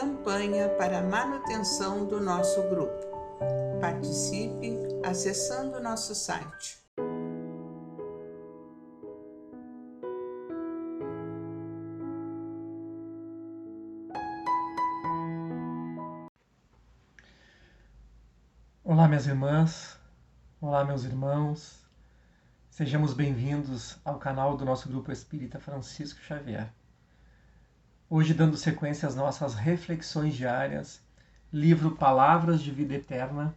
campanha para a manutenção do nosso grupo. Participe acessando nosso site. Olá, minhas irmãs, olá, meus irmãos, sejamos bem-vindos ao canal do nosso Grupo Espírita Francisco Xavier. Hoje, dando sequência às nossas reflexões diárias, livro Palavras de Vida Eterna,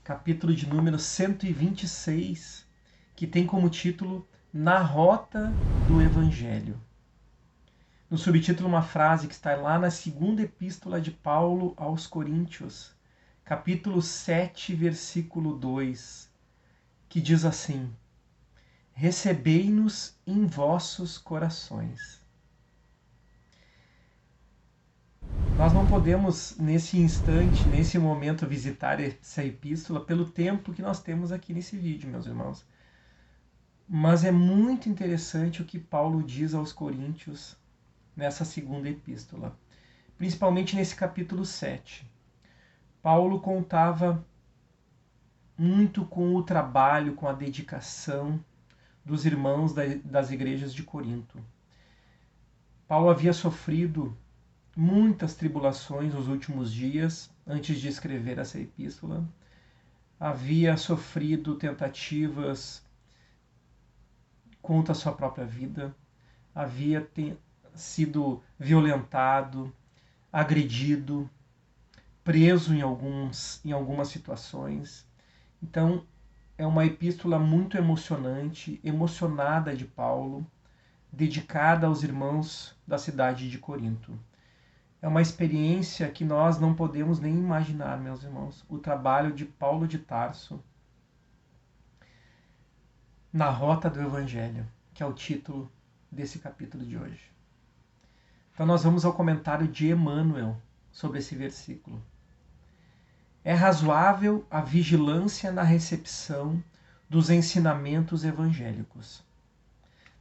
capítulo de número 126, que tem como título Na Rota do Evangelho. No subtítulo, uma frase que está lá na segunda epístola de Paulo aos Coríntios, capítulo 7, versículo 2, que diz assim: Recebei-nos em vossos corações. Nós não podemos, nesse instante, nesse momento, visitar essa epístola pelo tempo que nós temos aqui nesse vídeo, meus irmãos. Mas é muito interessante o que Paulo diz aos Coríntios nessa segunda epístola, principalmente nesse capítulo 7. Paulo contava muito com o trabalho, com a dedicação dos irmãos das igrejas de Corinto. Paulo havia sofrido muitas tribulações nos últimos dias, antes de escrever essa epístola. Havia sofrido tentativas contra a sua própria vida, havia sido violentado, agredido, preso em algumas situações. Então, é uma epístola muito emocionante, emocionada de Paulo, dedicada aos irmãos da cidade de Corinto. É uma experiência que nós não podemos nem imaginar, meus irmãos, o trabalho de Paulo de Tarso na Rota do Evangelho, que é o título desse capítulo de hoje. Então nós vamos ao comentário de Emmanuel sobre esse versículo. É razoável a vigilância na recepção dos ensinamentos evangélicos.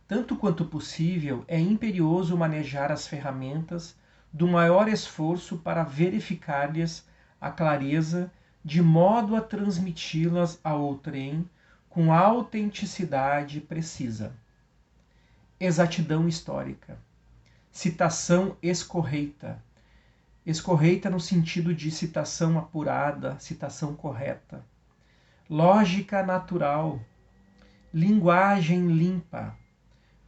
Tanto quanto possível, é imperioso manejar as ferramentas do maior esforço para verificar-lhes a clareza, de modo a transmiti-las ao outrem com autenticidade precisa. Exatidão histórica. Citação escorreita. Escorreita no sentido de citação apurada, citação correta. Lógica natural. Linguagem limpa.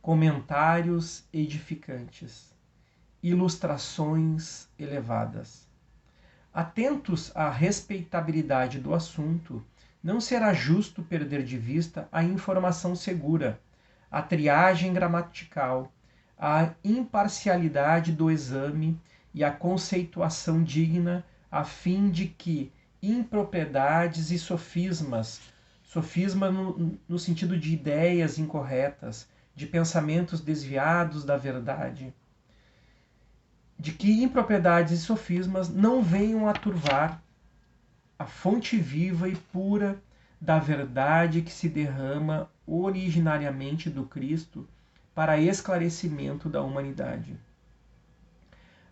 Comentários edificantes. Ilustrações elevadas. Atentos à respeitabilidade do assunto, não será justo perder de vista a informação segura, a triagem gramatical, a imparcialidade do exame e a conceituação digna, a fim de que impropriedades e sofismas, sofisma no sentido de ideias incorretas, de pensamentos desviados da verdade, de que impropriedades e sofismas não venham a turvar a fonte viva e pura da verdade que se derrama originariamente do Cristo para esclarecimento da humanidade.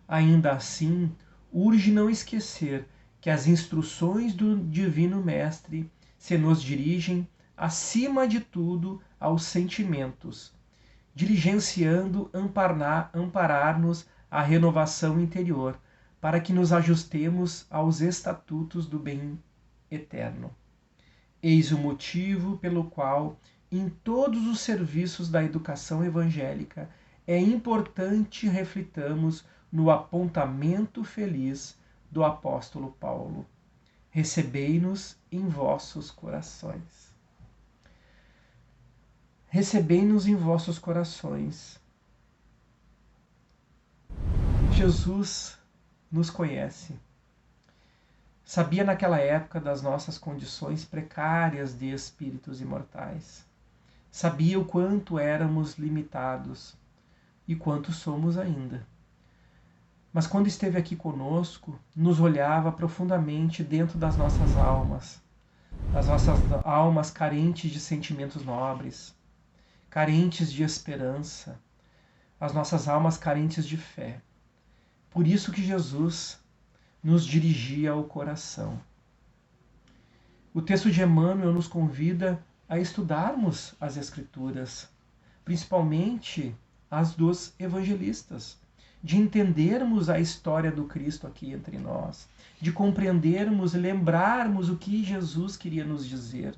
Ainda assim, urge não esquecer que as instruções do Divino Mestre se nos dirigem, acima de tudo, aos sentimentos, diligenciando amparar-nos a renovação interior, para que nos ajustemos aos estatutos do bem eterno. Eis o motivo pelo qual, em todos os serviços da educação evangélica, é importante reflitamos no apontamento feliz do apóstolo Paulo. Recebei-nos em vossos corações. Recebei-nos em vossos corações. Jesus nos conhece. Sabia naquela época das nossas condições precárias de espíritos imortais. Sabia o quanto éramos limitados e quanto somos ainda. Mas quando esteve aqui conosco, nos olhava profundamente dentro das nossas almas carentes de sentimentos nobres, carentes de esperança, as nossas almas carentes de fé. Por isso que Jesus nos dirigia ao coração. O texto de Emmanuel nos convida a estudarmos as Escrituras, principalmente as dos evangelistas, de entendermos a história do Cristo aqui entre nós, de compreendermos e lembrarmos o que Jesus queria nos dizer,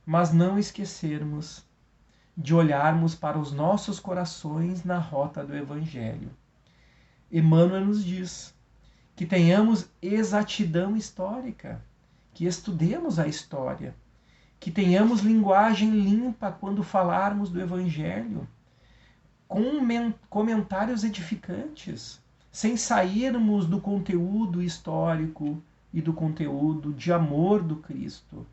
mas não esquecermos de olharmos para os nossos corações na rota do Evangelho. Emmanuel nos diz que tenhamos exatidão histórica, que estudemos a história, que tenhamos linguagem limpa quando falarmos do Evangelho, com comentários edificantes, sem sairmos do conteúdo histórico e do conteúdo de amor do Cristo,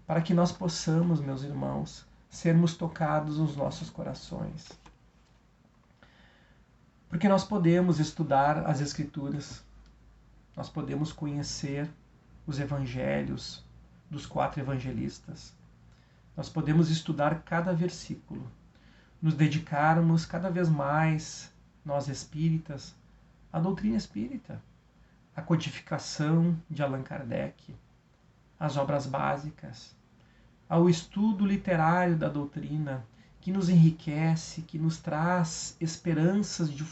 para que nós possamos, meus irmãos, sermos tocados nos nossos corações. Porque nós podemos estudar as Escrituras, nós podemos conhecer os evangelhos dos 4 evangelistas, nós podemos estudar cada versículo, nos dedicarmos cada vez mais, nós espíritas, à doutrina espírita, à codificação de Allan Kardec, às obras básicas, ao estudo literário da doutrina, que nos enriquece, que nos traz esperanças de um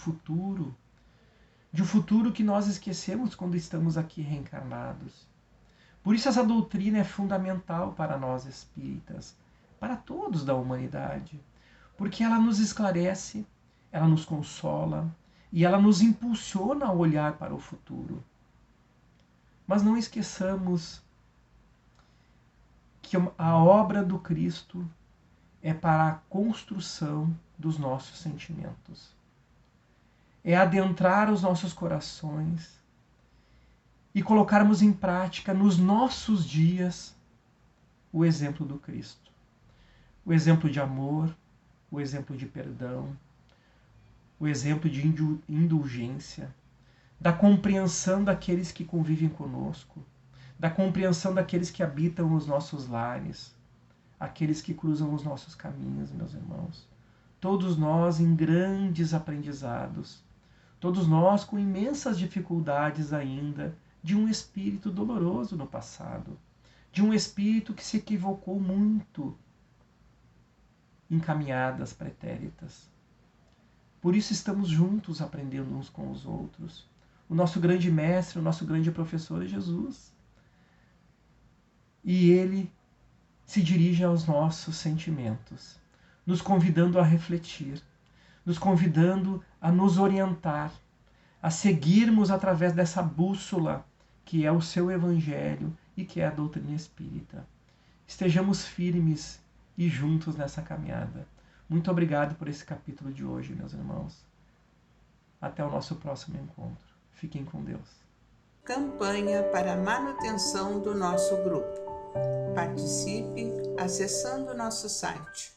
futuro que nós esquecemos quando estamos aqui reencarnados. Por isso essa doutrina é fundamental para nós espíritas, para todos da humanidade, porque ela nos esclarece, ela nos consola e ela nos impulsiona a olhar para o futuro. Mas não esqueçamos que a obra do Cristo é para a construção dos nossos sentimentos. É adentrar os nossos corações e colocarmos em prática nos nossos dias o exemplo do Cristo. O exemplo de amor, o exemplo de perdão, o exemplo de indulgência, da compreensão daqueles que convivem conosco, da compreensão daqueles que habitam os nossos lares, aqueles que cruzam os nossos caminhos, meus irmãos. Todos nós em grandes aprendizados, todos nós com imensas dificuldades ainda, de um espírito doloroso no passado, de um espírito que se equivocou muito em caminhadas pretéritas. Por isso estamos juntos aprendendo uns com os outros. O nosso grande mestre, o nosso grande professor é Jesus. E ele se dirige aos nossos sentimentos, nos convidando a refletir, nos convidando a nos orientar, a seguirmos através dessa bússola que é o seu Evangelho e que é a doutrina espírita. Estejamos firmes e juntos nessa caminhada. Muito obrigado por esse capítulo de hoje, meus irmãos. Até o nosso próximo encontro. Fiquem com Deus. Campanha para a manutenção do nosso grupo. Participe acessando nosso site